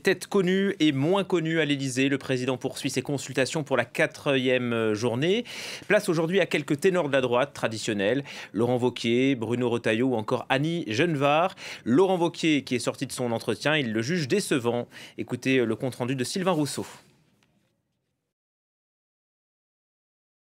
Têtes connues et moins connues à l'Élysée, le président poursuit ses consultations pour la 4e journée. Place aujourd'hui à quelques ténors de la droite traditionnelle, Laurent Wauquiez, Bruno Retailleau ou encore Annie Genevard. Laurent Wauquiez qui est sorti de son entretien, il le juge décevant. Écoutez le compte-rendu de Sylvain Rousseau.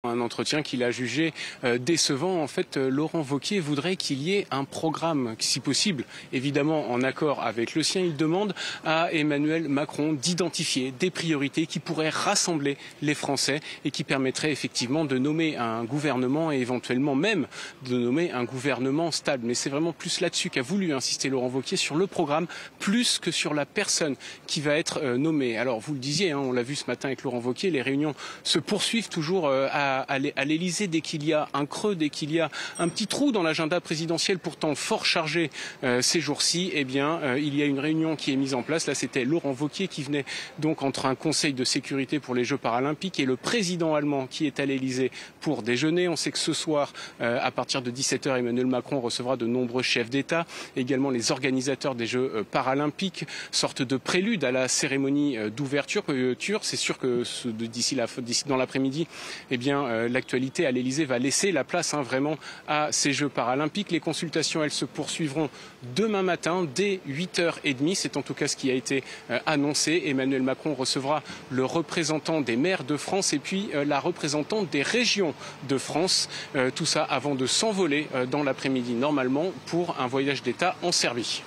Un entretien qu'il a jugé décevant. En fait, Laurent Wauquiez voudrait qu'il y ait un programme, si possible, évidemment en accord avec le sien. Il demande à Emmanuel Macron d'identifier des priorités qui pourraient rassembler les Français et qui permettraient effectivement de nommer un gouvernement et éventuellement même de nommer un gouvernement stable. Mais c'est vraiment plus là-dessus qu'a voulu insister Laurent Wauquiez, sur le programme, plus que sur la personne qui va être nommée. Alors, vous le disiez, on l'a vu ce matin avec Laurent Wauquiez, les réunions se poursuivent toujours à l'Élysée dès qu'il y a un creux, dès qu'il y a un petit trou dans l'agenda présidentiel pourtant fort chargé ces jours-ci. Eh bien, il y a une réunion qui est mise en place. Là, c'était Laurent Wauquiez qui venait donc entre un conseil de sécurité pour les Jeux paralympiques et le président allemand qui est à l'Élysée pour déjeuner. On sait que ce soir, à partir de 17h, Emmanuel Macron recevra de nombreux chefs d'État, également les organisateurs des Jeux paralympiques, sorte de prélude à la cérémonie d'ouverture. C'est sûr que d'ici dans l'après-midi, eh bien, l'actualité à l'Élysée va laisser la place vraiment à ces Jeux paralympiques. Les consultations, elles se poursuivront demain matin dès 8h30. C'est en tout cas ce qui a été annoncé. Emmanuel Macron recevra le représentant des maires de France et puis la représentante des régions de France. Tout ça avant de s'envoler dans l'après-midi normalement pour un voyage d'État en Serbie.